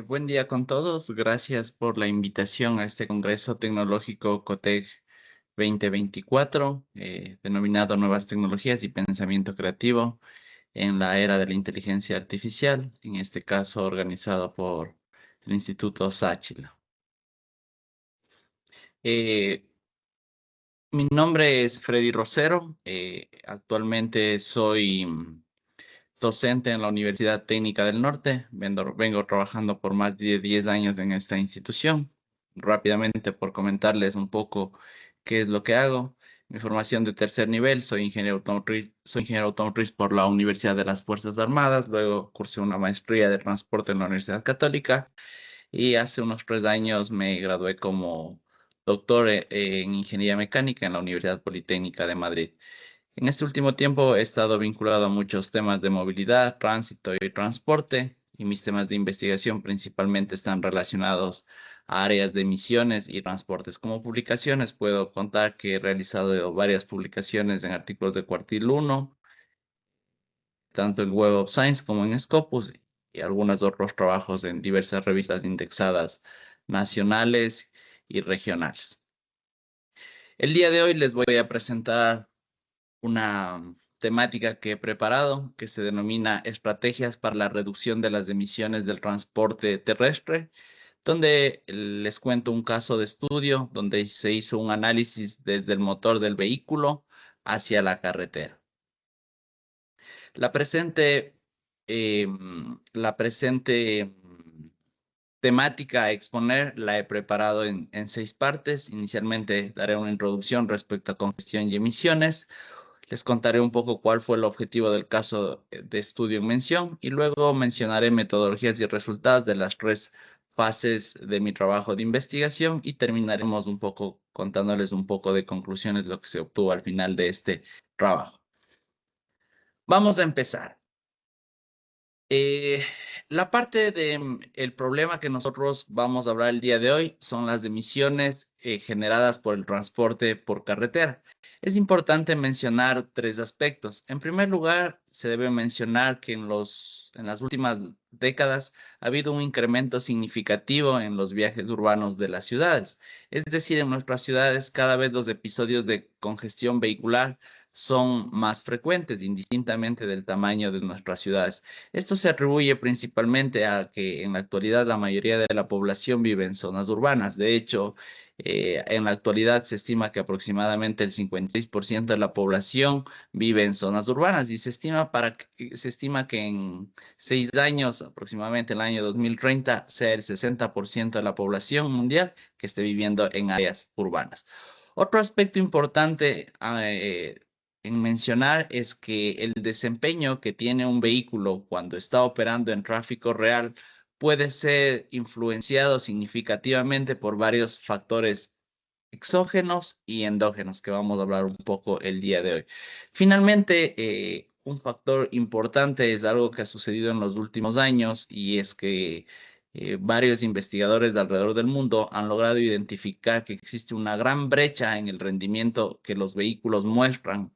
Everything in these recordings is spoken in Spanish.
Buen día con todos. Gracias por la invitación a este Congreso Tecnológico COTEC 2024, denominado Nuevas Tecnologías y Pensamiento Creativo en la Era de la Inteligencia Artificial, en este caso organizado por el Instituto Sáchila. Eh, Mi nombre es Freddy Rosero. Actualmente soy docente en la Universidad Técnica del Norte. Vengo trabajando por más de 10 años en esta institución. Rápidamente, por comentarles un poco qué es lo que hago. Mi formación de tercer nivel, soy ingeniero automotriz por la Universidad de las Fuerzas Armadas. Luego cursé una maestría de transporte en la Universidad Católica y hace unos 3 años me gradué como doctor en ingeniería mecánica en la Universidad Politécnica de Madrid. En este último tiempo he estado vinculado a muchos temas de movilidad, tránsito y transporte, y mis temas de investigación principalmente están relacionados a áreas de emisiones y transportes. Como publicaciones, puedo contar que he realizado varias publicaciones en artículos de Cuartil 1, tanto en Web of Science como en Scopus, y algunos otros trabajos en diversas revistas indexadas nacionales y regionales. El día de hoy les voy a presentar una temática que he preparado que se denomina Estrategias para la reducción de las emisiones del transporte terrestre, donde les cuento un caso de estudio donde se hizo un análisis desde el motor del vehículo hacia la carretera. La presente, la presente temática a exponer la he preparado en 6 partes. Inicialmente daré una introducción respecto a congestión y emisiones. Les contaré un poco cuál fue el objetivo del caso de estudio en mención y luego mencionaré metodologías y resultados de las 3 fases de mi trabajo de investigación y terminaremos un poco contándoles un poco de conclusiones, lo que se obtuvo al final de este trabajo. Vamos a empezar. Eh, la parte el problema que nosotros vamos a hablar el día de hoy son las emisiones generadas por el transporte por carretera. Es importante mencionar 3 aspectos. En primer lugar, se debe mencionar que en las últimas décadas ha habido un incremento significativo en los viajes urbanos de las ciudades. Es decir, en nuestras ciudades cada vez los episodios de congestión vehicular son más frecuentes, indistintamente del tamaño de nuestras ciudades. Esto se atribuye principalmente a que en la actualidad la mayoría de la población vive en zonas urbanas. De hecho, en la actualidad se estima que aproximadamente el 56% de la población vive en zonas urbanas y se estima que en 6 años, aproximadamente el año 2030, sea el 60% de la población mundial que esté viviendo en áreas urbanas. Otro aspecto importante en mencionar es que el desempeño que tiene un vehículo cuando está operando en tráfico real puede ser influenciado significativamente por varios factores exógenos y endógenos que vamos a hablar un poco el día de hoy. Finalmente, un factor importante es algo que ha sucedido en los últimos años y es que varios investigadores de alrededor del mundo han logrado identificar que existe una gran brecha en el rendimiento que los vehículos muestran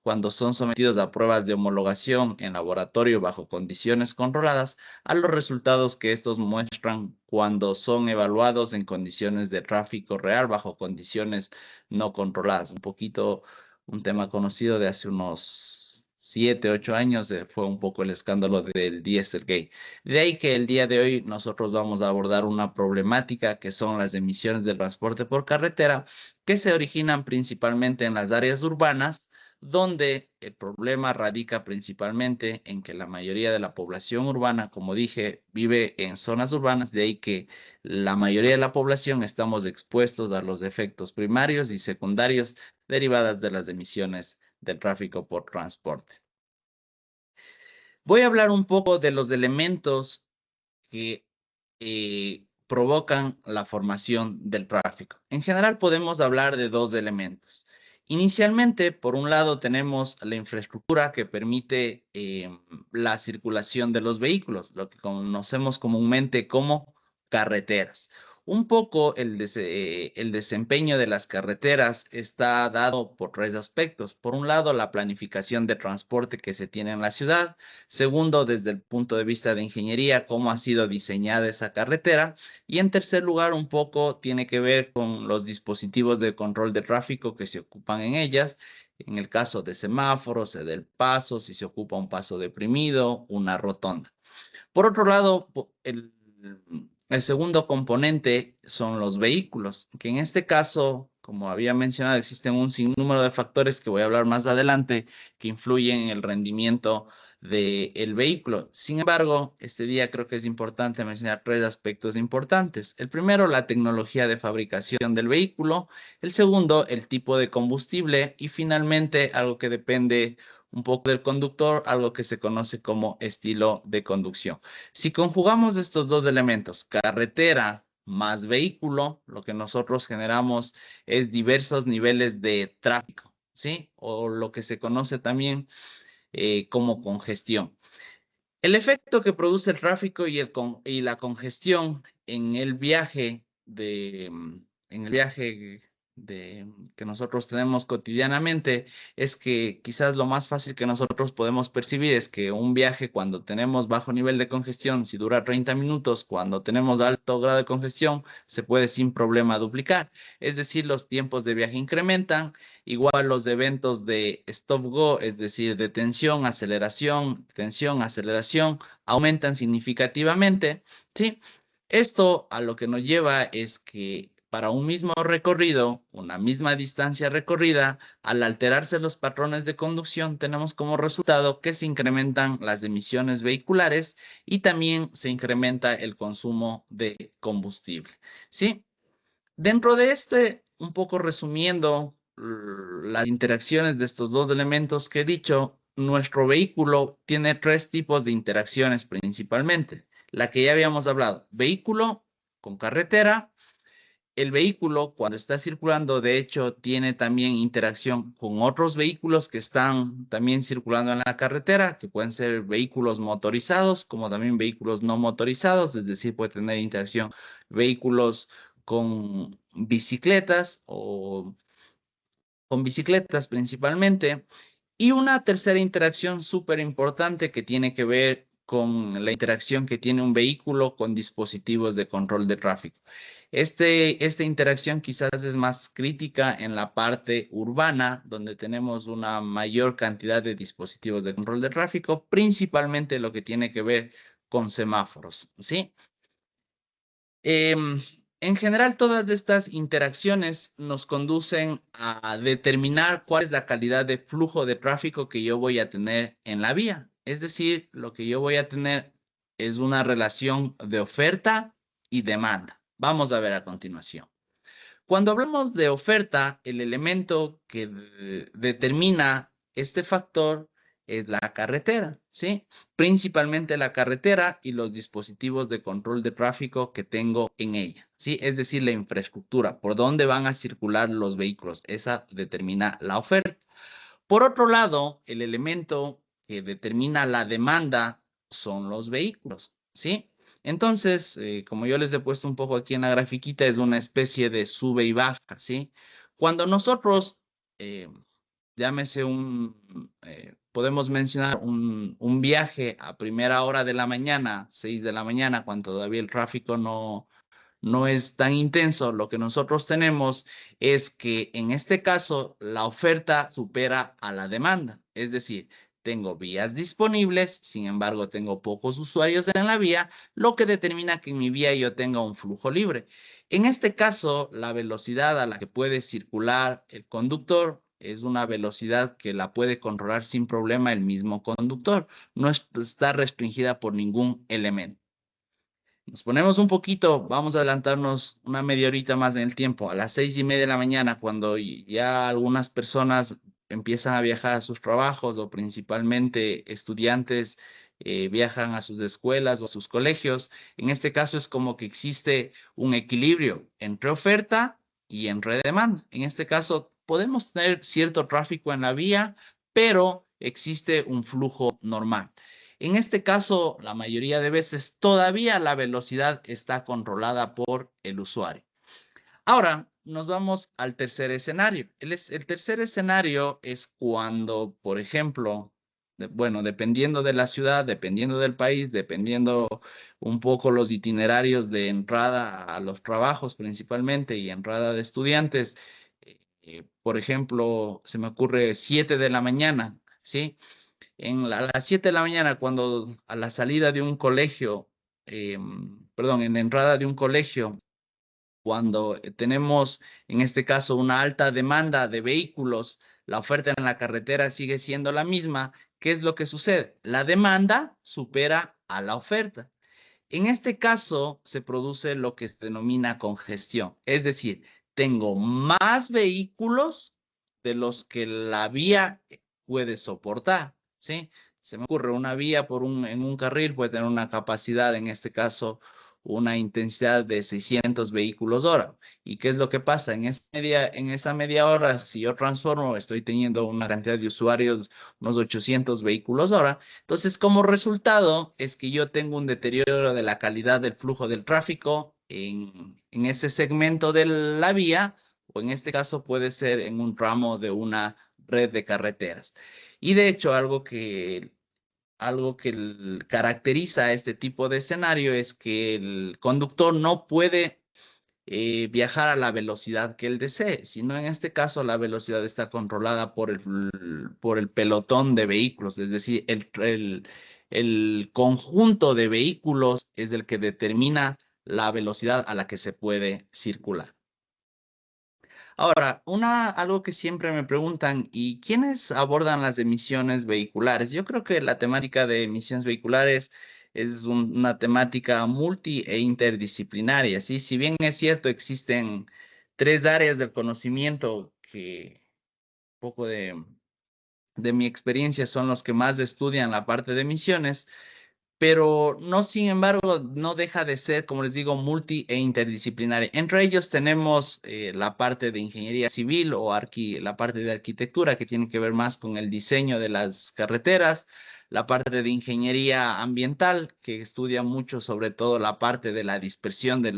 cuando son sometidos a pruebas de homologación en laboratorio bajo condiciones controladas a los resultados que estos muestran cuando son evaluados en condiciones de tráfico real bajo condiciones no controladas. Un poquito un tema conocido de hace unos 7, 8 años fue un poco el escándalo del Dieselgate. De ahí que el día de hoy nosotros vamos a abordar una problemática que son las emisiones del transporte por carretera que se originan principalmente en las áreas urbanas donde el problema radica principalmente en que la mayoría de la población urbana, como dije, vive en zonas urbanas, de ahí que la mayoría de la población estamos expuestos a los efectos primarios y secundarios derivadas de las emisiones del tráfico por transporte. Voy a hablar un poco de los elementos que provocan la formación del tráfico. En general podemos hablar de 2 elementos. Inicialmente, por un lado, tenemos la infraestructura que permite la circulación de los vehículos, lo que conocemos comúnmente como carreteras. Un poco el desempeño de las carreteras está dado por tres aspectos. Por un lado, la planificación de transporte que se tiene en la ciudad. Segundo, desde el punto de vista de ingeniería, cómo ha sido diseñada esa carretera. Y en tercer lugar, un poco tiene que ver con los dispositivos de control de tráfico que se ocupan en ellas. En el caso de semáforos, del paso, si se ocupa un paso deprimido, una rotonda. Por otro lado, el segundo componente son los vehículos, que en este caso, como había mencionado, existen un sinnúmero de factores que voy a hablar más adelante que influyen en el rendimiento del vehículo. Sin embargo, este día creo que es importante mencionar tres aspectos importantes. El primero, la tecnología de fabricación del vehículo. El segundo, el tipo de combustible. Y finalmente, algo que depende un poco del conductor, algo que se conoce como estilo de conducción. Si conjugamos estos dos elementos, carretera más vehículo, lo que nosotros generamos es diversos niveles de tráfico, ¿sí? O lo que se conoce también como congestión. El efecto que produce el tráfico y la congestión en el viaje que nosotros tenemos cotidianamente es que quizás lo más fácil que nosotros podemos percibir es que un viaje cuando tenemos bajo nivel de congestión, si dura 30 minutos, cuando tenemos alto grado de congestión, se puede sin problema duplicar. Es decir, los tiempos de viaje incrementan. Igual los eventos de stop-go, es decir, detención, aceleración, aumentan significativamente, ¿sí? Esto a lo que nos lleva es que para un mismo recorrido, una misma distancia recorrida, al alterarse los patrones de conducción, tenemos como resultado que se incrementan las emisiones vehiculares y también se incrementa el consumo de combustible, ¿sí? Dentro de un poco resumiendo las interacciones de estos dos elementos que he dicho, nuestro vehículo tiene tres tipos de interacciones principalmente. La que ya habíamos hablado, vehículo con carretera. El vehículo, cuando está circulando, de hecho, tiene también interacción con otros vehículos que están también circulando en la carretera, que pueden ser vehículos motorizados, como también vehículos no motorizados, es decir, puede tener interacción vehículos con bicicletas o con bicicletas principalmente. Y una tercera interacción súper importante que tiene que ver con la interacción que tiene un vehículo con dispositivos de control de tráfico. Esta interacción quizás es más crítica en la parte urbana, donde tenemos una mayor cantidad de dispositivos de control de tráfico, principalmente lo que tiene que ver con semáforos, ¿sí? En general, todas estas interacciones nos conducen a determinar cuál es la calidad de flujo de tráfico que yo voy a tener en la vía. Es decir, lo que yo voy a tener es una relación de oferta y demanda. Vamos a ver a continuación. Cuando hablamos de oferta, el elemento que determina este factor es la carretera, ¿sí? Principalmente la carretera y los dispositivos de control de tráfico que tengo en ella, ¿sí? Es decir, la infraestructura, por dónde van a circular los vehículos, esa determina la oferta. Por otro lado, el elemento que determina la demanda son los vehículos, ¿sí? Entonces, como yo les he puesto un poco aquí en la grafiquita, es una especie de sube y baja, ¿sí? Cuando nosotros, llámese podemos mencionar un viaje a primera hora de la mañana, 6 de la mañana, cuando todavía el tráfico no es tan intenso, lo que nosotros tenemos es que en este caso la oferta supera a la demanda. Es decir, tengo vías disponibles, sin embargo tengo pocos usuarios en la vía, lo que determina que en mi vía yo tenga un flujo libre. En este caso, la velocidad a la que puede circular el conductor es una velocidad que la puede controlar sin problema el mismo conductor. No está restringida por ningún elemento. Nos ponemos un poquito, vamos a adelantarnos una media horita más en el tiempo, a las 6:30 de la mañana, cuando ya algunas personas empiezan a viajar a sus trabajos o principalmente estudiantes viajan a sus escuelas o a sus colegios. En este caso es como que existe un equilibrio entre oferta y entre demanda. En este caso podemos tener cierto tráfico en la vía, pero existe un flujo normal. En este caso, la mayoría de veces todavía la velocidad está controlada por el usuario. Ahora nos vamos al tercer escenario. El tercer escenario es cuando, por ejemplo, bueno, dependiendo de la ciudad, dependiendo del país, dependiendo un poco los itinerarios de entrada a los trabajos principalmente y entrada de estudiantes, por ejemplo, se me ocurre 7 de la mañana, ¿sí? A las 7 de la mañana, cuando a la salida de un colegio, perdón, en la entrada de un colegio, cuando tenemos, en este caso, una alta demanda de vehículos, la oferta en la carretera sigue siendo la misma. ¿Qué es lo que sucede? La demanda supera a la oferta. En este caso, se produce lo que se denomina congestión, es decir, tengo más vehículos de los que la vía puede soportar, ¿sí? Se me ocurre una vía en un carril puede tener una capacidad, en este caso, una intensidad de 600 vehículos hora. ¿Y qué es lo que pasa? En esa media hora, si yo transformo, estoy teniendo una cantidad de usuarios, unos 800 vehículos hora. Entonces, como resultado, es que yo tengo un deterioro de la calidad del flujo del tráfico en ese segmento de la vía, o en este caso puede ser en un tramo de una red de carreteras. Y de hecho, algo que caracteriza a este tipo de escenario es que el conductor no puede viajar a la velocidad que él desee, sino en este caso la velocidad está controlada por el pelotón de vehículos, es decir, el conjunto de vehículos es el que determina la velocidad a la que se puede circular. Ahora, algo que siempre me preguntan, ¿y quiénes abordan las emisiones vehiculares? Yo creo que la temática de emisiones vehiculares es una temática multi e interdisciplinaria, ¿sí? Si bien es cierto, existen tres áreas del conocimiento que un poco de mi experiencia son los que más estudian la parte de emisiones, pero no, sin embargo, no deja de ser, como les digo, multi e interdisciplinaria. Entre ellos tenemos la parte de ingeniería civil o la parte de arquitectura que tiene que ver más con el diseño de las carreteras, la parte de ingeniería ambiental que estudia mucho sobre todo la parte de la dispersión de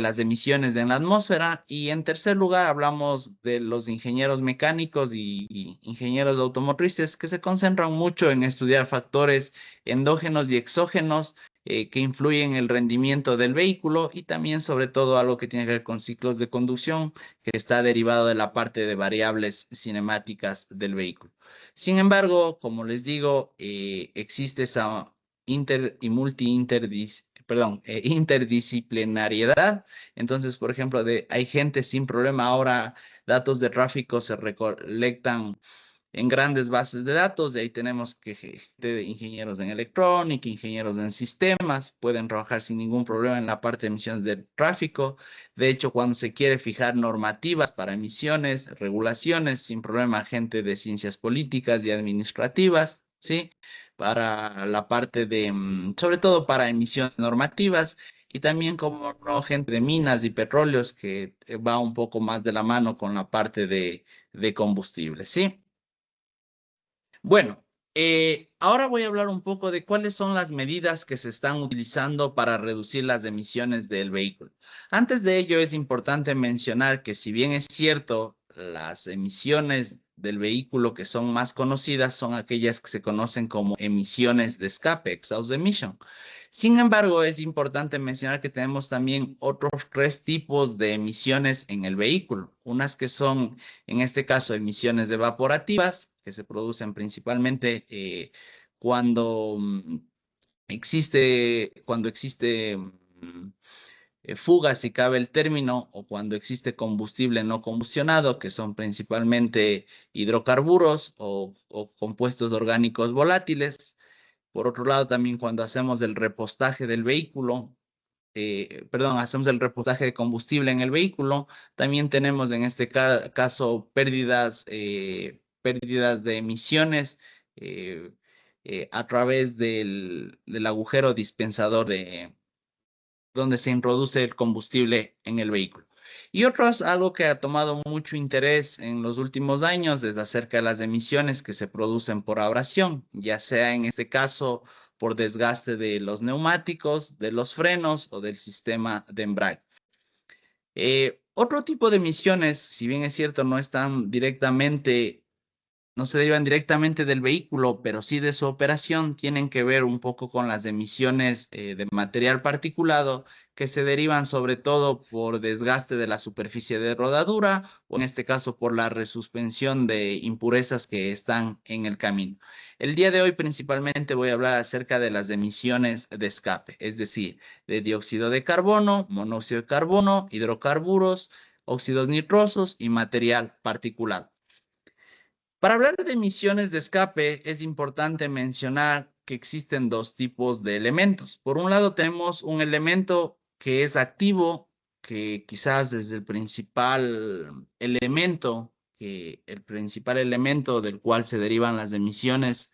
las emisiones en la atmósfera. Y en tercer lugar, hablamos de los ingenieros mecánicos y ingenieros automotrices que se concentran mucho en estudiar factores endógenos y exógenos que influyen en el rendimiento del vehículo y también sobre todo algo que tiene que ver con ciclos de conducción que está derivado de la parte de variables cinemáticas del vehículo. Sin embargo, como les digo, existe esa interdisciplinariedad. Entonces, por ejemplo, hay gente sin problema ahora, datos de tráfico se recolectan en grandes bases de datos, de ahí tenemos que gente de ingenieros en electrónica, ingenieros en sistemas, pueden trabajar sin ningún problema en la parte de emisiones de tráfico. De hecho, cuando se quiere fijar normativas para emisiones, regulaciones, sin problema, gente de ciencias políticas y administrativas, ¿sí? Para la parte de, sobre todo para emisiones normativas. Y también, como no, gente de minas y petróleos que va un poco más de la mano con la parte de combustible, ¿sí? Bueno, ahora voy a hablar un poco de cuáles son las medidas que se están utilizando para reducir las emisiones del vehículo. Antes de ello, es importante mencionar que si bien es cierto, las emisiones del vehículo que son más conocidas son aquellas que se conocen como emisiones de escape, exhaust emission. Sin embargo, es importante mencionar que tenemos también otros tres tipos de emisiones en el vehículo. Unas que son, en este caso, emisiones evaporativas, que se producen principalmente cuando existe fuga, si cabe el término, o cuando existe combustible no combustionado, que son principalmente hidrocarburos o compuestos orgánicos volátiles. Por otro lado, también cuando hacemos el repostaje del vehículo, perdón, hacemos el repostaje de combustible en el vehículo, también tenemos en este caso pérdidas de emisiones eh, a través del agujero dispensador donde se introduce el combustible en el vehículo. Y algo que ha tomado mucho interés en los últimos años es acerca de las emisiones que se producen por abrasión, ya sea en este caso por desgaste de los neumáticos, de los frenos o del sistema de embrague. Otro tipo de emisiones, si bien es cierto, no se derivan directamente del vehículo, pero sí de su operación, tienen que ver un poco con las emisiones de material particulado que se derivan sobre todo por desgaste de la superficie de rodadura o en este caso por la resuspensión de impurezas que están en el camino. El día de hoy principalmente voy a hablar acerca de las emisiones de escape, es decir, de dióxido de carbono, monóxido de carbono, hidrocarburos, óxidos nitrosos y material particulado. Para hablar de emisiones de escape, es importante mencionar que existen dos tipos de elementos. Por un lado, tenemos un elemento que es activo, que quizás es el principal elemento del cual se derivan las emisiones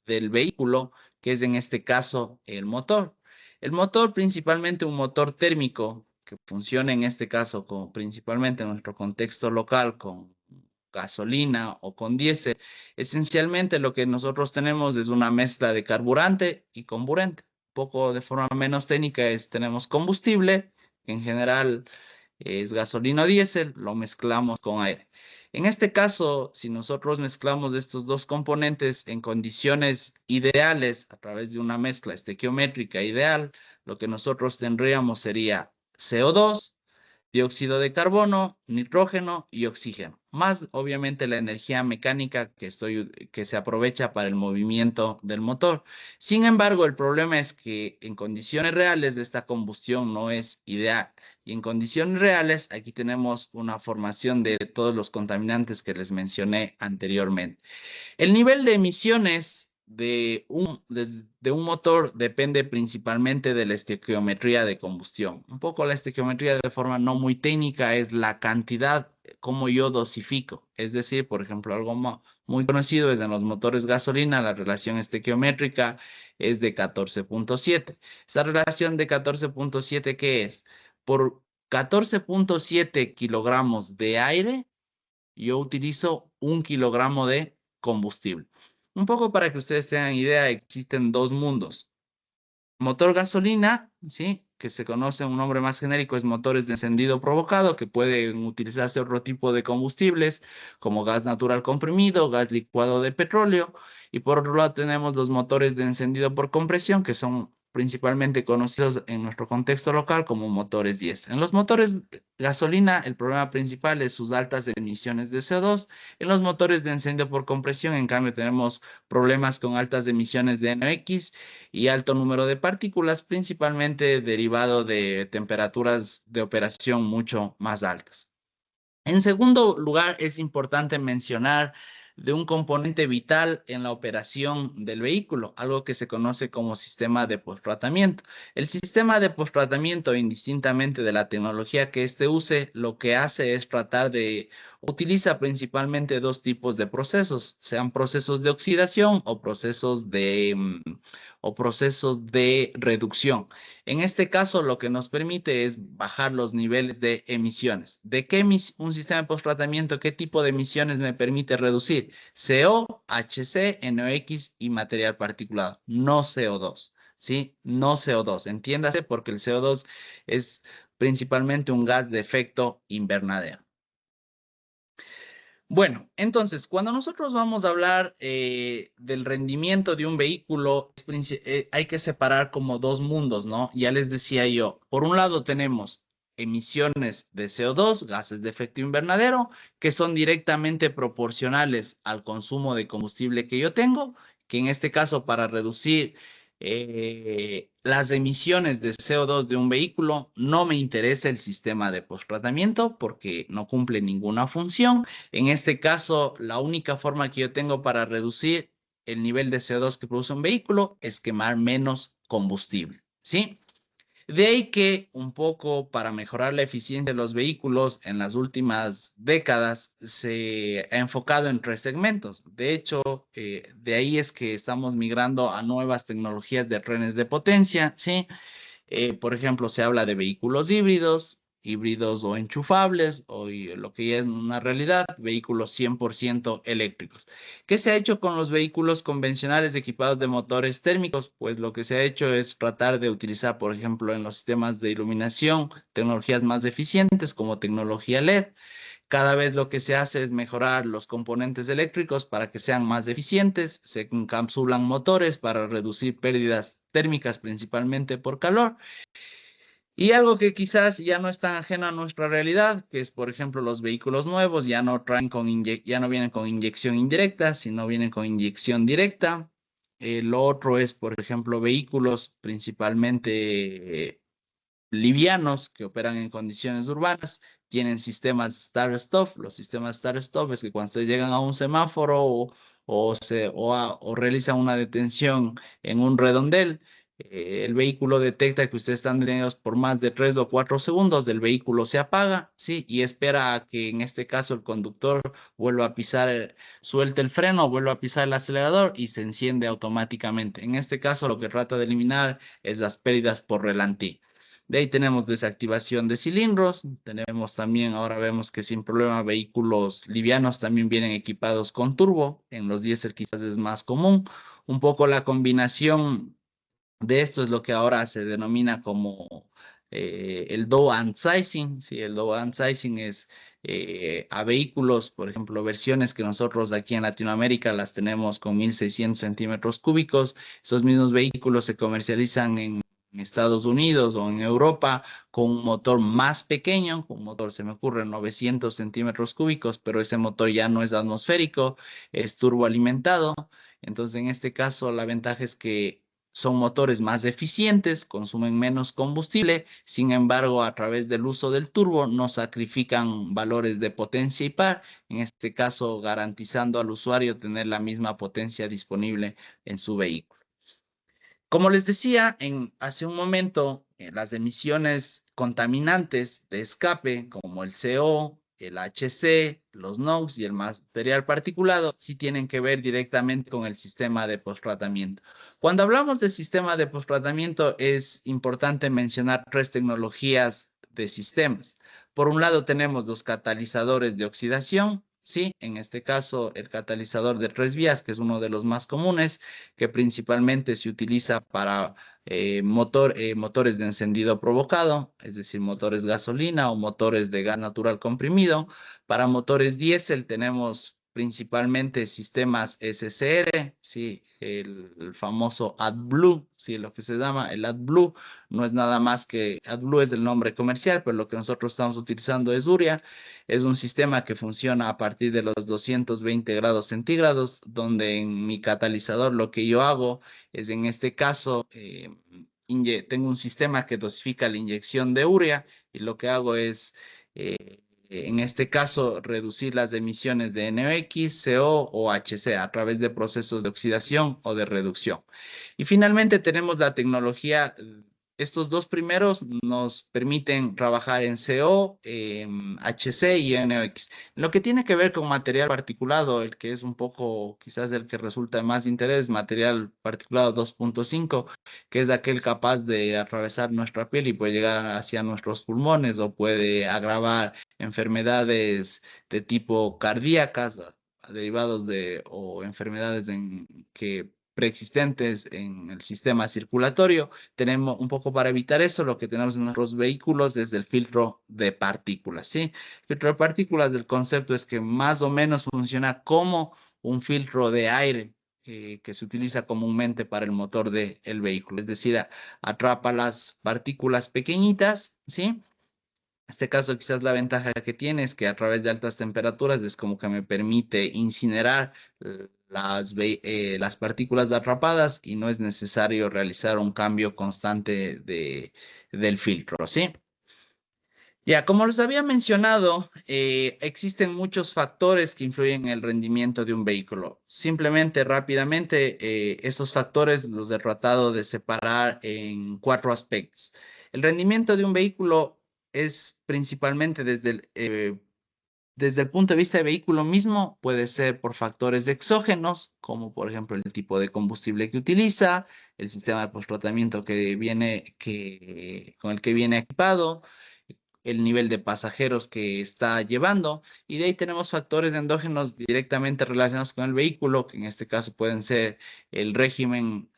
del vehículo, que es en este caso el motor. El motor, principalmente un motor térmico, que funciona en este caso principalmente en nuestro contexto local con gasolina o con diésel, esencialmente lo que nosotros tenemos es una mezcla de carburante y comburente. Un poco de forma menos técnica tenemos combustible, que en general es gasolina o diésel, lo mezclamos con aire. En este caso, si nosotros mezclamos estos dos componentes en condiciones ideales a través de una mezcla estequiométrica ideal, lo que nosotros tendríamos sería CO2, dióxido de carbono, nitrógeno y oxígeno, más obviamente la energía mecánica que se aprovecha para el movimiento del motor. Sin embargo, el problema es que en condiciones reales esta combustión no es ideal y en condiciones reales aquí tenemos una formación de todos los contaminantes que les mencioné anteriormente. El nivel de emisiones de un motor depende principalmente de la estequiometría de combustión. Un poco la estequiometría de forma no muy técnica es la cantidad como yo dosifico. Es decir, por ejemplo, muy conocido es en los motores gasolina, la relación estequiométrica es de 14.7. Esa relación de 14.7, ¿qué es? Por 14.7 kilogramos de aire, yo utilizo 1 kilogramo de combustible. Un poco para que ustedes tengan idea, existen dos mundos. Motor gasolina, ¿sí? Que se conoce un nombre más genérico, es motores de encendido provocado, que pueden utilizarse otro tipo de combustibles, como gas natural comprimido, gas licuado de petróleo. Y por otro lado tenemos los motores de encendido por compresión, que son principalmente conocidos en nuestro contexto local como motores diésel. En los motores gasolina, el problema principal es sus altas emisiones de CO2. En los motores de encendido por compresión, en cambio, tenemos problemas con altas emisiones de NOx y alto número de partículas, principalmente derivado de temperaturas de operación mucho más altas. En segundo lugar, es importante mencionar de un componente vital en la operación del vehículo, algo que se conoce como sistema de posttratamiento. El sistema de posttratamiento, indistintamente de la tecnología que éste use, lo que hace es utiliza principalmente dos tipos de procesos, sean procesos de oxidación o procesos de reducción. En este caso, lo que nos permite es bajar los niveles de emisiones. Un sistema de posttratamiento, qué tipo de emisiones me permite reducir? CO, HC, NOx y material particulado, no CO2, ¿sí? No CO2, entiéndase porque el CO2 es principalmente un gas de efecto invernadero. Bueno, entonces, cuando nosotros vamos a hablar del rendimiento de un vehículo, hay que separar como dos mundos, ¿no? Ya les decía yo, por un lado tenemos emisiones de CO2, gases de efecto invernadero, que son directamente proporcionales al consumo de combustible que yo tengo, que en este caso para reducir las emisiones de CO2 de un vehículo, no me interesa el sistema de posttratamiento porque no cumple ninguna función. En este caso, la única forma que yo tengo para reducir el nivel de CO2 que produce un vehículo es quemar menos combustible, ¿sí? De ahí que un poco para mejorar la eficiencia de los vehículos en las últimas décadas se ha enfocado en tres segmentos. De hecho, de ahí es que estamos migrando a nuevas tecnologías de trenes de potencia, ¿sí? Por ejemplo, se habla de vehículos híbridos híbridos o enchufables, lo que ya es una realidad, vehículos 100% eléctricos. ¿Qué se ha hecho con los vehículos convencionales equipados de motores térmicos? Pues lo que se ha hecho es tratar de utilizar, por ejemplo, en los sistemas de iluminación, tecnologías más eficientes como tecnología LED. Cada vez lo que se hace es mejorar los componentes eléctricos para que sean más eficientes, se encapsulan motores para reducir pérdidas térmicas principalmente por calor. Y algo que quizás ya no es tan ajeno a nuestra realidad, que es, por ejemplo, los vehículos nuevos ya no traen ya no vienen con inyección indirecta, sino vienen con inyección directa. Lo otro es, por ejemplo, vehículos principalmente livianos que operan en condiciones urbanas, tienen sistemas start-stop. Los sistemas start-stop es que cuando ustedes llegan a un semáforo o realizan una detención en un redondel, el vehículo detecta que ustedes están detenidos por más de 3 o 4 segundos, el vehículo se apaga, ¿sí? Y espera a que en este caso el conductor vuelva a pisar, suelte el freno, vuelva a pisar el acelerador y se enciende automáticamente. En este caso lo que trata de eliminar es las pérdidas por relantí. De ahí tenemos desactivación de cilindros, tenemos también, ahora vemos que sin problema vehículos livianos también vienen equipados con turbo, en los diésel quizás es más común. Un poco la combinación de esto es lo que ahora se denomina como el downsizing. Sí, el downsizing es a vehículos, por ejemplo, versiones que nosotros aquí en Latinoamérica las tenemos con 1.600 centímetros cúbicos. Esos mismos vehículos se comercializan en Estados Unidos o en Europa con un motor más pequeño, con un motor, se me ocurre, 900 centímetros cúbicos, pero ese motor ya no es atmosférico, es turboalimentado. Entonces, en este caso, la ventaja es que son motores más eficientes, consumen menos combustible, sin embargo, a través del uso del turbo no sacrifican valores de potencia y par, en este caso garantizando al usuario tener la misma potencia disponible en su vehículo. Como les decía hace un momento, las emisiones contaminantes de escape, como el CO, el HC, los NOx y el material particulado, sí tienen que ver directamente con el sistema de posttratamiento. Cuando hablamos del sistema de posttratamiento, es importante mencionar tres tecnologías de sistemas. Por un lado, tenemos los catalizadores de oxidación. Sí, en este caso, el catalizador de tres vías, que es uno de los más comunes, que principalmente se utiliza para motores de encendido provocado, es decir, motores gasolina o motores de gas natural comprimido. Para motores diésel tenemos principalmente sistemas SCR, sí, el famoso AdBlue, sí, lo que se llama el AdBlue, no es nada más que AdBlue es el nombre comercial, pero lo que nosotros estamos utilizando es Urea. Es un sistema que funciona a partir de los 220 grados centígrados, donde en mi catalizador lo que yo hago es, en este caso, tengo un sistema que dosifica la inyección de urea y lo que hago es, en este caso, reducir las emisiones de NOx, CO o HC a través de procesos de oxidación o de reducción. Y finalmente tenemos la tecnología. Estos dos primeros nos permiten trabajar en CO, HC y NOx. Lo que tiene que ver con material particulado, el que es un poco quizás el que resulta de más interés, material particulado 2.5, que es aquel capaz de atravesar nuestra piel y puede llegar hacia nuestros pulmones o puede agravar enfermedades de tipo cardíacas derivados de o enfermedades que preexistentes en el sistema circulatorio. Tenemos un poco para evitar eso, lo que tenemos en nuestros vehículos es el filtro de partículas, ¿sí? El filtro de partículas del concepto es que más o menos funciona como un filtro de aire que se utiliza comúnmente para el motor del vehículo, es decir, atrapa las partículas pequeñitas, ¿sí? En este caso, quizás la ventaja que tiene es que a través de altas temperaturas es como que me permite incinerar las partículas atrapadas y no es necesario realizar un cambio constante del filtro, ¿sí? Ya, como les había mencionado, existen muchos factores que influyen en el rendimiento de un vehículo. Simplemente, rápidamente, esos factores los he tratado de separar en cuatro aspectos. El rendimiento de un vehículo es principalmente desde el punto de vista de vehículo mismo, puede ser por factores exógenos, como por ejemplo el tipo de combustible que utiliza, el sistema de posttratamiento con el que viene equipado, el nivel de pasajeros que está llevando, y de ahí tenemos factores endógenos directamente relacionados con el vehículo, que en este caso pueden ser el régimen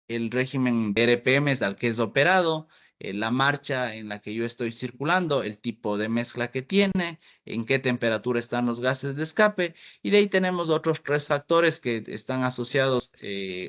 de RPMs al que es operado, la marcha en la que yo estoy circulando, el tipo de mezcla que tiene, en qué temperatura están los gases de escape, y de ahí tenemos otros tres factores que están asociados,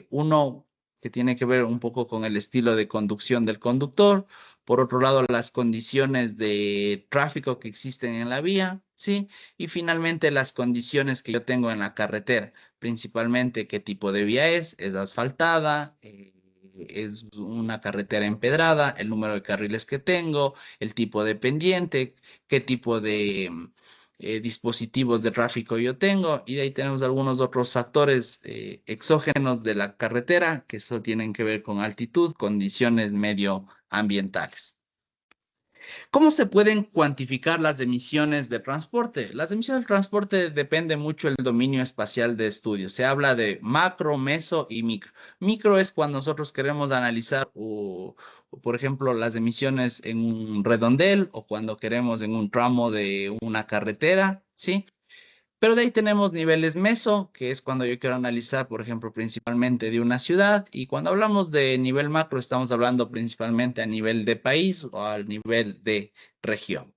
uno que tiene que ver un poco con el estilo de conducción del conductor, por otro lado, las condiciones de tráfico que existen en la vía, ¿sí? Y finalmente las condiciones que yo tengo en la carretera, principalmente qué tipo de vía es asfaltada, es una carretera empedrada, el número de carriles que tengo, el tipo de pendiente, qué tipo de dispositivos de tráfico yo tengo, y de ahí tenemos algunos otros factores exógenos de la carretera que eso tienen que ver con altitud, condiciones medioambientales. ¿Cómo se pueden cuantificar las emisiones de transporte? Las emisiones de transporte depende mucho del dominio espacial de estudio. Se habla de macro, meso y micro. Micro es cuando nosotros queremos analizar, por ejemplo, las emisiones en un redondel o cuando queremos en un tramo de una carretera, ¿sí? Pero de ahí tenemos niveles meso, que es cuando yo quiero analizar, por ejemplo, principalmente de una ciudad. Y cuando hablamos de nivel macro, estamos hablando principalmente a nivel de país o al nivel de región.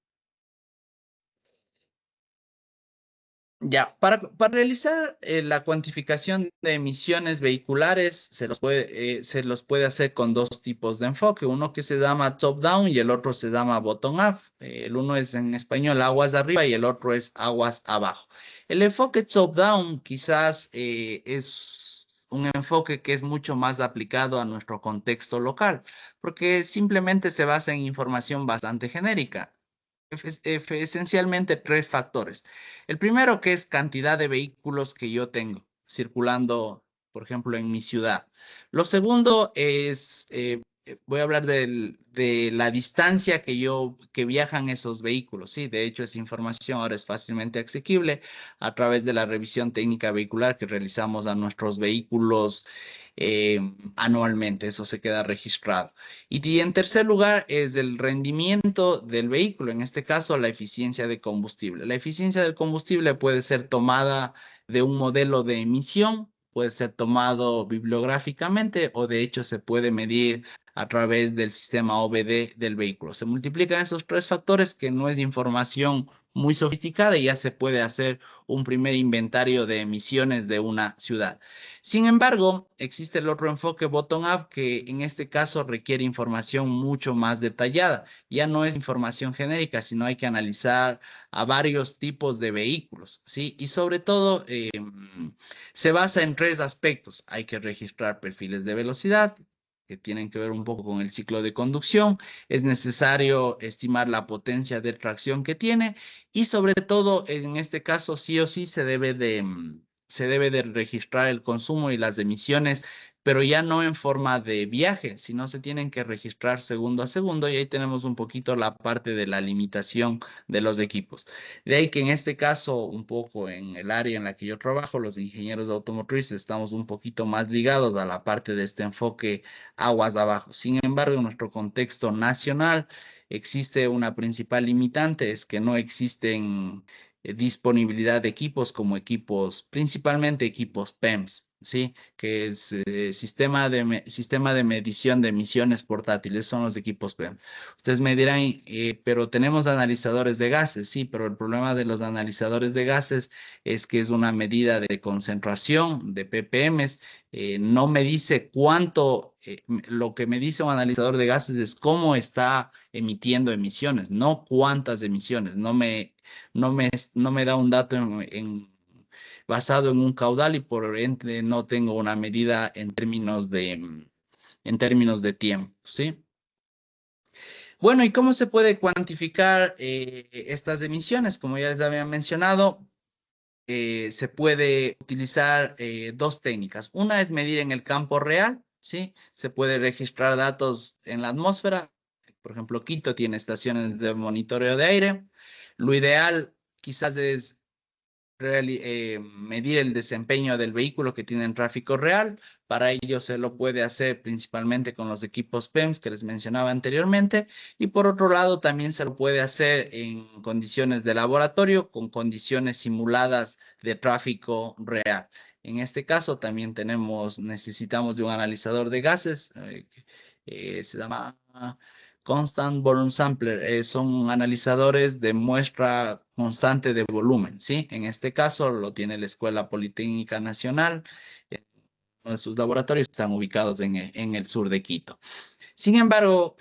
Ya, para realizar la cuantificación de emisiones vehiculares se los puede hacer con dos tipos de enfoque, uno que se llama top-down y el otro se llama bottom-up. El uno es en español aguas arriba y el otro es aguas abajo. El enfoque top-down quizás es un enfoque que es mucho más aplicado a nuestro contexto local, porque simplemente se basa en información bastante genérica. Esencialmente tres factores. El primero que es cantidad de vehículos que yo tengo circulando, por ejemplo, en mi ciudad. Lo segundo es, voy a hablar de la distancia que viajan esos vehículos. Sí, de hecho, esa información ahora es fácilmente asequible a través de la revisión técnica vehicular que realizamos a nuestros vehículos eh, anualmente. Eso se queda registrado. Y en tercer lugar es el rendimiento del vehículo, en este caso la eficiencia de combustible. La eficiencia del combustible puede ser tomada de un modelo de emisión, puede ser tomado bibliográficamente o de hecho se puede medir a través del sistema OBD del vehículo. Se multiplican esos tres factores que no es de información muy sofisticada y ya se puede hacer un primer inventario de emisiones de una ciudad. Sin embargo, existe el otro enfoque bottom-up que en este caso requiere información mucho más detallada. Ya no es información genérica, sino hay que analizar a varios tipos de vehículos, ¿sí? Y sobre todo se basa en tres aspectos. Hay que registrar perfiles de velocidad que tienen que ver un poco con el ciclo de conducción. Es necesario estimar la potencia de tracción que tiene y sobre todo en este caso sí o sí se debe de registrar el consumo y las emisiones, pero ya no en forma de viaje, sino se tienen que registrar segundo a segundo y ahí tenemos un poquito la parte de la limitación de los equipos. De ahí que en este caso, un poco en el área en la que yo trabajo, los ingenieros automotrices, estamos un poquito más ligados a la parte de este enfoque aguas de abajo. Sin embargo, en nuestro contexto nacional existe una principal limitante, es que no existen disponibilidad de equipos como equipos, principalmente equipos PEMS, ¿sí? Que es sistema de medición de emisiones portátiles, son los equipos PEMS. Ustedes me dirán, pero tenemos analizadores de gases, sí, pero el problema de los analizadores de gases es que es una medida de concentración de ppms, no me dice cuánto, lo que me dice un analizador de gases es cómo está emitiendo emisiones, no cuántas emisiones, no me da un dato basado en un caudal y por ende no tengo una medida en términos de tiempo, ¿sí? Bueno, ¿y cómo se puede cuantificar estas emisiones? Como ya les había mencionado, se puede utilizar dos técnicas. Una es medir en el campo real, ¿sí? Se puede registrar datos en la atmósfera. Por ejemplo, Quito tiene estaciones de monitoreo de aire. Lo ideal quizás es medir el desempeño del vehículo que tiene en tráfico real. Para ello se lo puede hacer principalmente con los equipos PEMS que les mencionaba anteriormente. Y por otro lado, también se lo puede hacer en condiciones de laboratorio, con condiciones simuladas de tráfico real. En este caso también necesitamos de un analizador de gases, se llama Constant Volume Sampler. Son analizadores de muestra constante de volumen, ¿sí? En este caso lo tiene la Escuela Politécnica Nacional. Uno de sus laboratorios están ubicados en el sur de Quito. Sin embargo,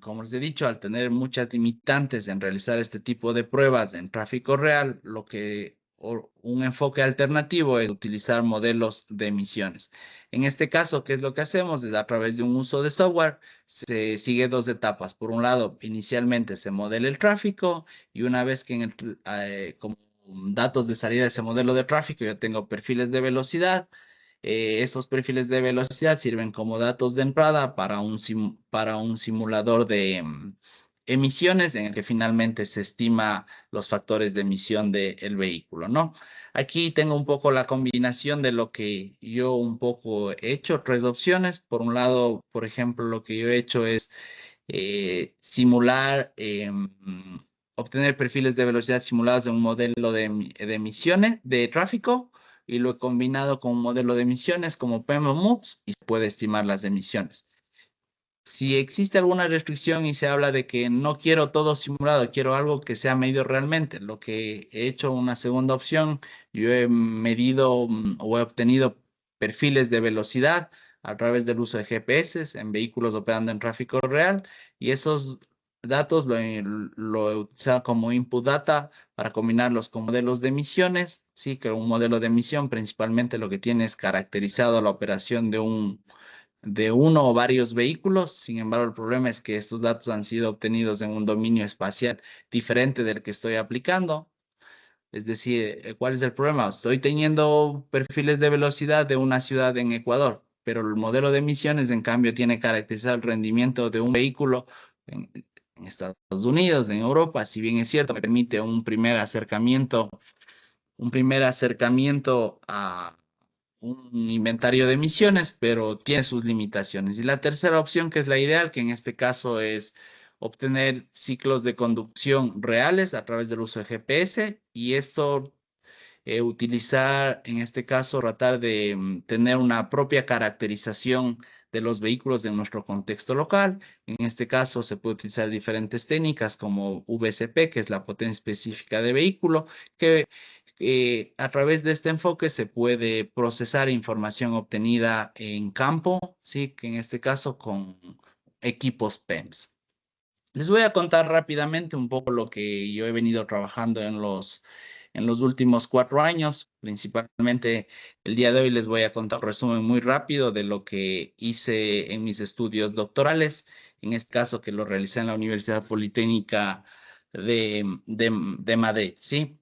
como les he dicho, al tener muchas limitantes en realizar este tipo de pruebas en tráfico real, un enfoque alternativo es utilizar modelos de emisiones. En este caso, ¿qué es lo que hacemos? Es a través de un uso de software, se sigue dos etapas. Por un lado, inicialmente se modela el tráfico y una vez que como datos de salida de ese modelo de tráfico yo tengo perfiles de velocidad, esos perfiles de velocidad sirven como datos de entrada para para un simulador de emisiones en el que finalmente se estima los factores de emisión del vehículo, ¿no? Aquí tengo un poco la combinación de lo que yo un poco he hecho, tres opciones. Por un lado, por ejemplo, lo que yo he hecho es obtener perfiles de velocidad simulados en un modelo de emisiones de tráfico y lo he combinado con un modelo de emisiones como PEMO-MOVS y se puede estimar las emisiones. Si existe alguna restricción y se habla de que no quiero todo simulado, quiero algo que sea medido realmente, lo que he hecho una segunda opción, yo he medido o he obtenido perfiles de velocidad a través del uso de GPS en vehículos operando en tráfico real y esos datos lo he utilizado como input data para combinarlos con modelos de emisiones. Sí, que un modelo de emisión principalmente lo que tiene es caracterizado la operación de uno o varios vehículos. Sin embargo, el problema es que estos datos han sido obtenidos en un dominio espacial diferente del que estoy aplicando. Es decir, ¿cuál es el problema? Estoy teniendo perfiles de velocidad de una ciudad en Ecuador, pero el modelo de emisiones, en cambio, tiene caracterizado el rendimiento de un vehículo en Estados Unidos, en Europa. Si bien es cierto, me permite un primer acercamiento a un inventario de emisiones, pero tiene sus limitaciones. Y la tercera opción, que es la ideal, que en este caso es obtener ciclos de conducción reales a través del uso de GPS y esto utilizar, en este caso, tratar de tener una propia caracterización de los vehículos en nuestro contexto local. En este caso, se puede utilizar diferentes técnicas como VCP, que es la potencia específica de vehículo, que a través de este enfoque se puede procesar información obtenida en campo, ¿sí? Que en este caso con equipos PEMS. Les voy a contar rápidamente un poco lo que yo he venido trabajando en los últimos 4 años. Principalmente el día de hoy les voy a contar un resumen muy rápido de lo que hice en mis estudios doctorales, en este caso que lo realicé en la Universidad Politécnica de Madrid, ¿sí?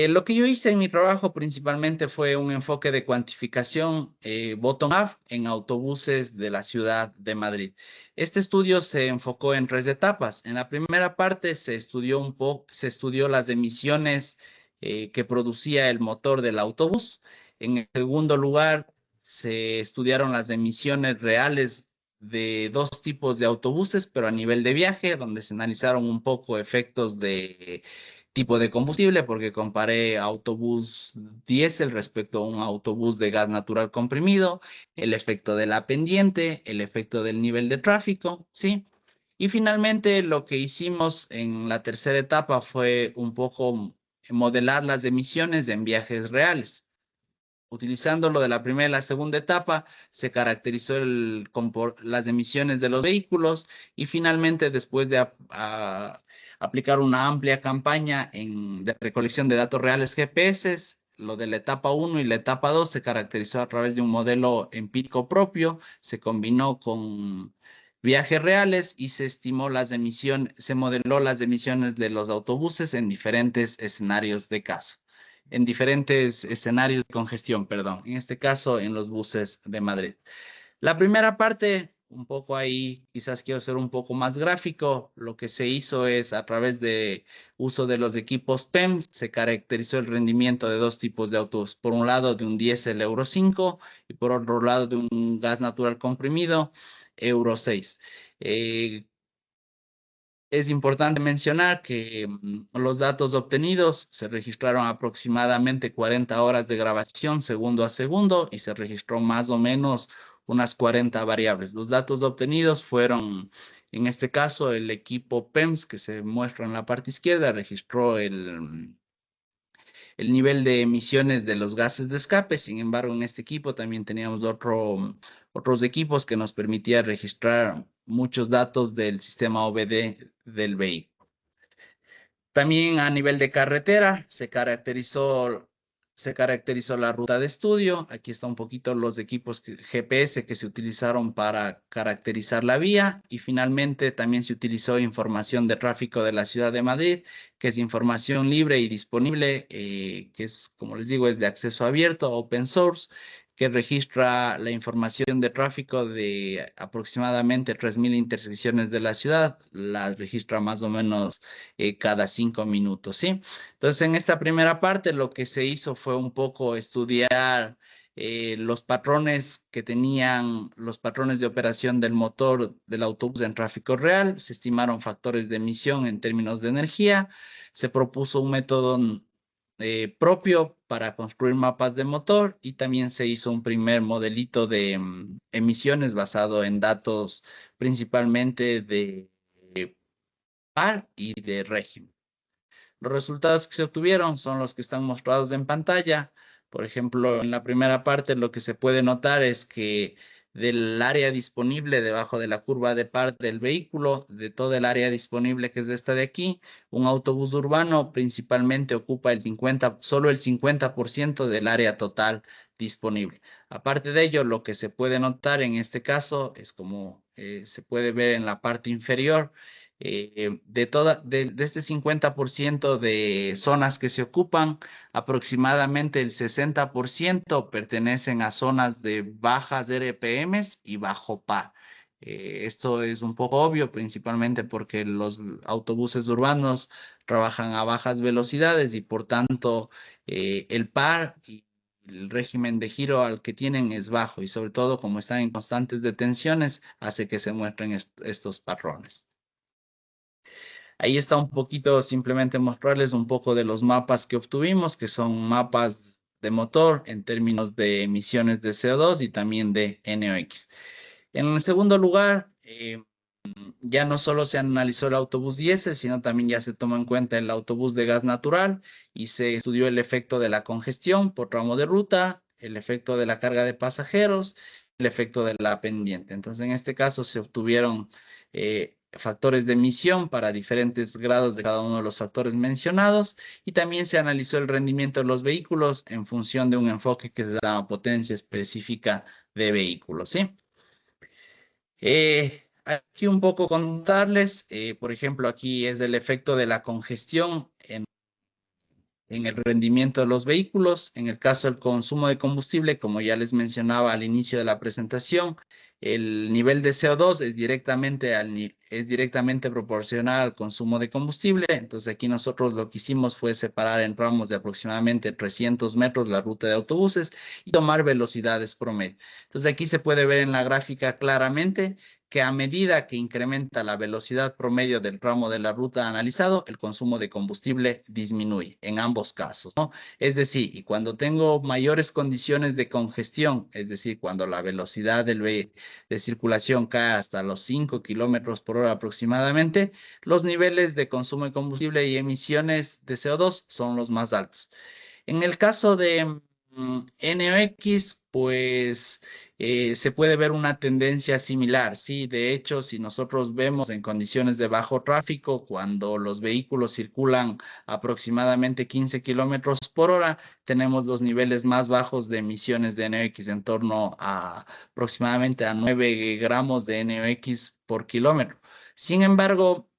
Lo que yo hice en mi trabajo principalmente fue un enfoque de cuantificación bottom-up en autobuses de la ciudad de Madrid. Este estudio se enfocó en tres etapas. En la primera parte se estudió las emisiones que producía el motor del autobús. En el segundo lugar, se estudiaron las emisiones reales de dos tipos de autobuses, pero a nivel de viaje, donde se analizaron un poco efectos de tipo de combustible, porque comparé autobús diésel respecto a un autobús de gas natural comprimido, el efecto de la pendiente, el efecto del nivel de tráfico, ¿sí? Y finalmente lo que hicimos en la tercera etapa fue un poco modelar las emisiones en viajes reales. Utilizando lo de la primera y la segunda etapa, se caracterizó las emisiones de los vehículos y finalmente, después de aplicar una amplia campaña de recolección de datos reales GPS, lo de la etapa 1 y la etapa 2 se caracterizó a través de un modelo empírico propio, se combinó con viajes reales y se estimó se modeló las emisiones de los autobuses en diferentes escenarios de caso en diferentes escenarios de congestión, perdón, en este caso en los buses de Madrid. La primera parte un poco ahí, quizás quiero ser un poco más gráfico. Lo que se hizo es a través de uso de los equipos PEM, se caracterizó el rendimiento de dos tipos de autos. Por un lado, de un diésel Euro 5 y por otro lado, de un gas natural comprimido Euro 6. Es importante mencionar que los datos obtenidos se registraron aproximadamente 40 horas de grabación segundo a segundo y se registró más o menos unas 40 variables. Los datos obtenidos fueron, en este caso, el equipo PEMS que se muestra en la parte izquierda, registró el nivel de emisiones de los gases de escape. Sin embargo, en este equipo también teníamos otros equipos que nos permitía registrar muchos datos del sistema OBD del vehículo. También a nivel de carretera se caracterizó la ruta de estudio. Aquí están un poquito los equipos GPS que se utilizaron para caracterizar la vía y finalmente también se utilizó información de tráfico de la ciudad de Madrid, que es información libre y disponible, que es, como les digo, es de acceso abierto, open source, que registra la información de tráfico de aproximadamente 3.000 intersecciones de la ciudad. La registra más o menos cada 5 minutos, ¿sí? Entonces, en esta primera parte lo que se hizo fue un poco estudiar los patrones que tenían, los patrones de operación del motor del autobús en tráfico real, se estimaron factores de emisión en términos de energía, se propuso un método propio para construir mapas de motor y también se hizo un primer modelito de emisiones basado en datos principalmente de par y de régimen. Los resultados que se obtuvieron son los que están mostrados en pantalla. Por ejemplo, en la primera parte lo que se puede notar es que del área disponible debajo de la curva de par del vehículo, de todo el área disponible que es esta de aquí, un autobús urbano principalmente ocupa solo el 50% del área total disponible. Aparte de ello, lo que se puede notar en este caso es como se puede ver en la parte inferior, de este 50% de zonas que se ocupan, aproximadamente el 60% pertenecen a zonas de bajas RPMs y bajo par. Esto es un poco obvio, principalmente porque los autobuses urbanos trabajan a bajas velocidades y por tanto el par y el régimen de giro al que tienen es bajo y sobre todo como están en constantes detenciones hace que se muestren estos patrones. Ahí está un poquito, simplemente mostrarles un poco de los mapas que obtuvimos, que son mapas de motor en términos de emisiones de CO2 y también de NOx. En el segundo lugar, ya no solo se analizó el autobús diésel, sino también ya se tomó en cuenta el autobús de gas natural y se estudió el efecto de la congestión por tramo de ruta, el efecto de la carga de pasajeros, el efecto de la pendiente. Entonces, en este caso se obtuvieron factores de emisión para diferentes grados de cada uno de los factores mencionados y también se analizó el rendimiento de los vehículos en función de un enfoque que se llama potencia específica de vehículos, ¿sí? Aquí un poco contarles, por ejemplo, aquí es el efecto de la congestión en el rendimiento de los vehículos. En el caso del consumo de combustible, como ya les mencionaba al inicio de la presentación, el nivel de CO2 es directamente proporcional al consumo de combustible. Entonces aquí nosotros lo que hicimos fue separar en tramos de aproximadamente 300 metros la ruta de autobuses y tomar velocidades promedio. Entonces aquí se puede ver en la gráfica claramente que a medida que incrementa la velocidad promedio del tramo de la ruta analizado, el consumo de combustible disminuye en ambos casos, ¿no? Es decir, y cuando tengo mayores condiciones de congestión, es decir, cuando la velocidad de circulación cae hasta los 5 kilómetros por hora aproximadamente, los niveles de consumo de combustible y emisiones de CO2 son los más altos. En el caso de NOx, pues se puede ver una tendencia similar, sí. De hecho, si nosotros vemos en condiciones de bajo tráfico, cuando los vehículos circulan aproximadamente 15 kilómetros por hora, tenemos los niveles más bajos de emisiones de NOx en torno a aproximadamente a 9 gramos de NOx por kilómetro. Sin embargo,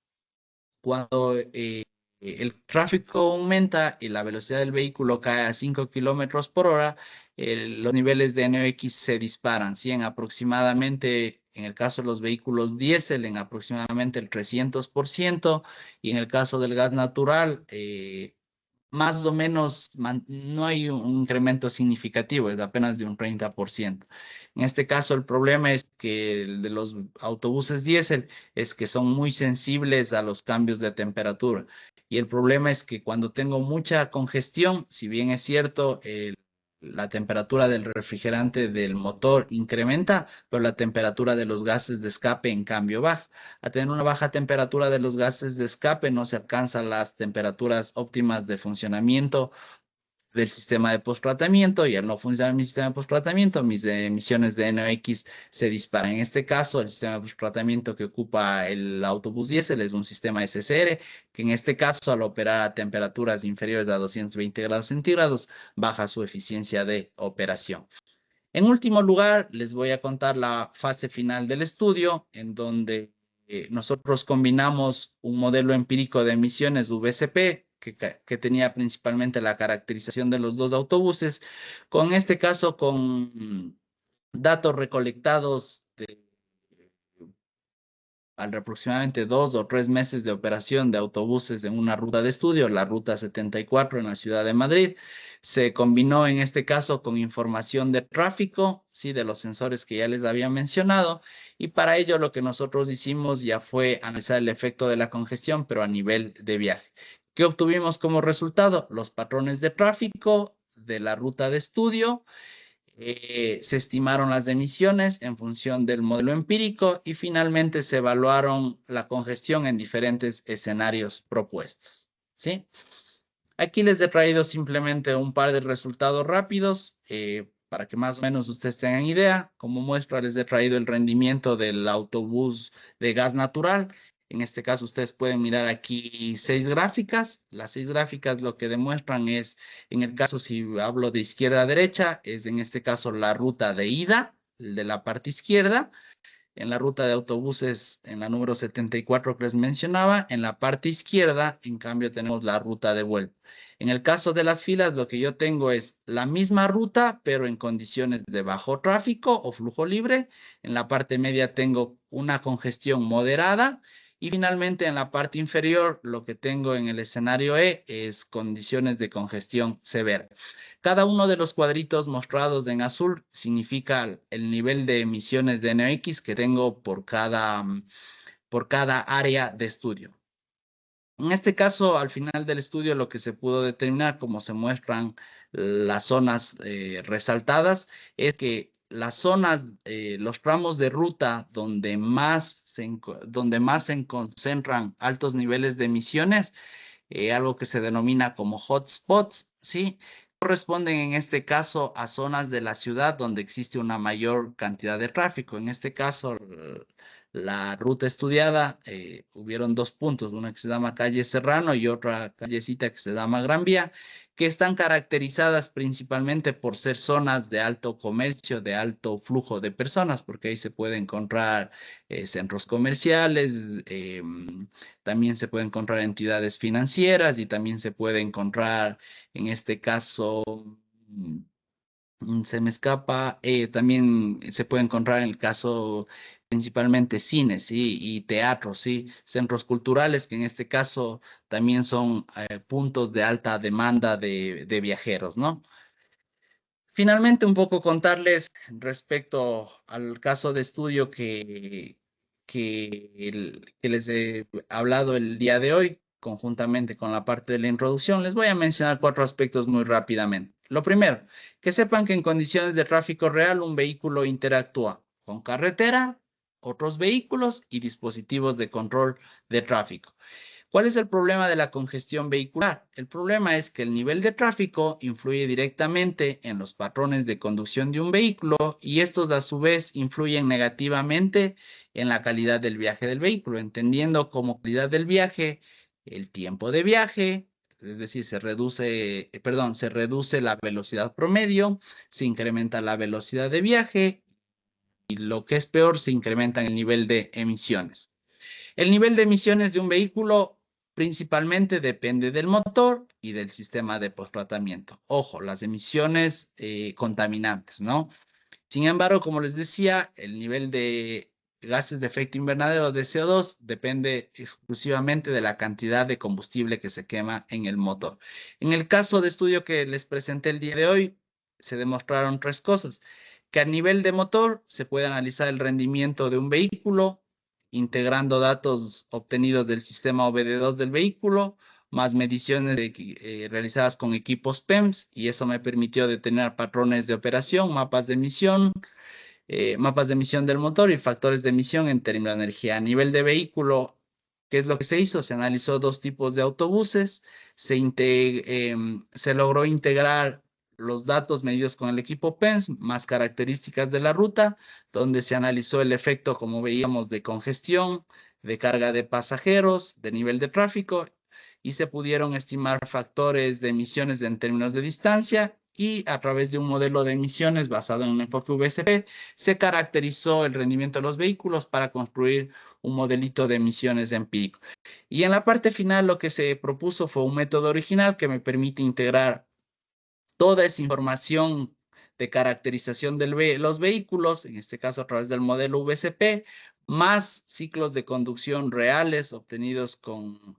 cuando el tráfico aumenta y la velocidad del vehículo cae a 5 kilómetros por hora, los niveles de NOx se disparan, ¿sí? En aproximadamente en el caso de los vehículos diésel en aproximadamente el 300%, y en el caso del gas natural, más o menos no hay un incremento significativo, es apenas de un 30%. En este caso, el problema es que el de los autobuses diésel es que son muy sensibles a los cambios de temperatura. Y el problema es que cuando tengo mucha congestión, si bien es cierto, la temperatura del refrigerante del motor incrementa, pero la temperatura de los gases de escape en cambio baja. A tener una baja temperatura de los gases de escape no se alcanzan las temperaturas óptimas de funcionamiento del sistema de posttratamiento, y al no funcionar mi sistema de posttratamiento, mis emisiones de NOx se disparan. En este caso, el sistema de posttratamiento que ocupa el autobús diésel es un sistema SSR, que en este caso, al operar a temperaturas inferiores a 220 grados centígrados, baja su eficiencia de operación. En último lugar, les voy a contar la fase final del estudio, en donde nosotros combinamos un modelo empírico de emisiones VCP, que tenía principalmente la caracterización de los dos autobuses, con este caso con datos recolectados al aproximadamente 2 o 3 meses de operación de autobuses en una ruta de estudio, la ruta 74 en la ciudad de Madrid. Se combinó en este caso con información de tráfico, sí, de los sensores que ya les había mencionado, y para ello lo que nosotros hicimos ya fue analizar el efecto de la congestión, pero a nivel de viaje. ¿Qué obtuvimos como resultado? Los patrones de tráfico de la ruta de estudio. Se estimaron las emisiones en función del modelo empírico y finalmente se evaluaron la congestión en diferentes escenarios propuestos, ¿sí? Aquí les he traído simplemente un par de resultados rápidos para que más o menos ustedes tengan idea. Como muestra, les he traído el rendimiento del autobús de gas natural. En este caso, ustedes pueden mirar aquí 6 gráficas. Las 6 gráficas lo que demuestran es, en el caso, si hablo de izquierda a derecha, es en este caso la ruta de ida, de la parte izquierda. En la ruta de autobuses, en la número 74 que les mencionaba, en la parte izquierda, en cambio, tenemos la ruta de vuelta. En el caso de las filas, lo que yo tengo es la misma ruta, pero en condiciones de bajo tráfico o flujo libre. En la parte media tengo una congestión moderada. Y finalmente, en la parte inferior, lo que tengo en el escenario E es condiciones de congestión severa. Cada uno de los cuadritos mostrados en azul significa el nivel de emisiones de NOx que tengo por cada área de estudio. En este caso, al final del estudio, lo que se pudo determinar, como se muestran las zonas resaltadas, es que las zonas, los tramos de ruta donde más se concentran altos niveles de emisiones, algo que se denomina como hotspots, ¿sí? Corresponden en este caso a zonas de la ciudad donde existe una mayor cantidad de tráfico. En este caso, la ruta estudiada, hubieron 2 puntos, una que se llama calle Serrano y otra callecita que se llama Gran Vía, que están caracterizadas principalmente por ser zonas de alto comercio, de alto flujo de personas, porque ahí se puede encontrar centros comerciales, también se puede encontrar entidades financieras y también se puede encontrar, en este caso, se me escapa, también se puede encontrar en el caso principalmente cines, ¿sí? Y teatros, ¿sí? Centros culturales que en este caso también son puntos de alta demanda de viajeros, ¿no? Finalmente, un poco contarles respecto al caso de estudio que les he hablado el día de hoy, conjuntamente con la parte de la introducción. Les voy a mencionar 4 aspectos muy rápidamente. Lo primero, que sepan que en condiciones de tráfico real un vehículo interactúa con carretera, otros vehículos y dispositivos de control de tráfico. ¿Cuál es el problema de la congestión vehicular? El problema es que el nivel de tráfico influye directamente en los patrones de conducción de un vehículo y estos a su vez influyen negativamente en la calidad del viaje del vehículo, entendiendo como calidad del viaje el tiempo de viaje, es decir, se reduce la velocidad promedio, se incrementa la velocidad de viaje y lo que es peor, se incrementa el nivel de emisiones. El nivel de emisiones de un vehículo principalmente depende del motor y del sistema de posttratamiento. Ojo, las emisiones contaminantes, ¿no? Sin embargo, como les decía, el nivel de gases de efecto invernadero de CO2 depende exclusivamente de la cantidad de combustible que se quema en el motor. En el caso de estudio que les presenté el día de hoy, se demostraron tres cosas: que a nivel de motor se puede analizar el rendimiento de un vehículo integrando datos obtenidos del sistema OBD2 del vehículo, más mediciones realizadas con equipos PEMS, y eso me permitió determinar patrones de operación, mapas de emisión del motor y factores de emisión en términos de energía. A nivel de vehículo, ¿qué es lo que se hizo? Se analizó dos tipos de autobuses, se logró integrar los datos medidos con el equipo PENS, más características de la ruta, donde se analizó el efecto, como veíamos, de congestión, de carga de pasajeros, de nivel de tráfico, y se pudieron estimar factores de emisiones en términos de distancia, y a través de un modelo de emisiones basado en un enfoque VSP, se caracterizó el rendimiento de los vehículos para construir un modelito de emisiones empírico. Y en la parte final lo que se propuso fue un método original que me permite integrar toda esa información de caracterización de los vehículos, en este caso a través del modelo VCP, más ciclos de conducción reales obtenidos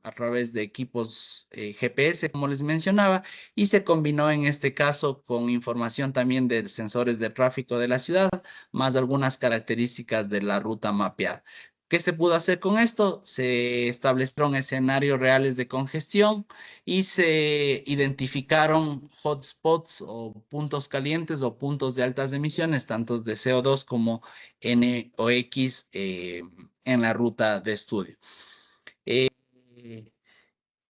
a través de equipos GPS, como les mencionaba, y se combinó en este caso con información también de sensores de tráfico de la ciudad, más algunas características de la ruta mapeada. ¿Qué se pudo hacer con esto? Se establecieron escenarios reales de congestión y se identificaron hotspots o puntos calientes o puntos de altas emisiones, tanto de CO2 como NOx, en la ruta de estudio. Eh,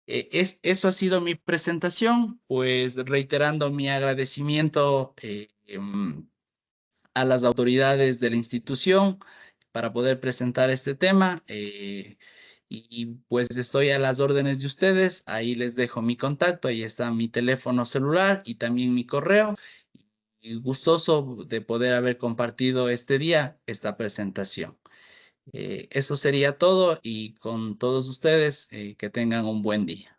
Eso ha sido mi presentación, pues reiterando mi agradecimiento a las autoridades de la institución para poder presentar este tema. Y pues estoy a las órdenes de ustedes. Ahí les dejo mi contacto, ahí está mi teléfono celular y también mi correo. Y gustoso de poder haber compartido este día esta presentación. Eso sería todo, y con todos ustedes, que tengan un buen día.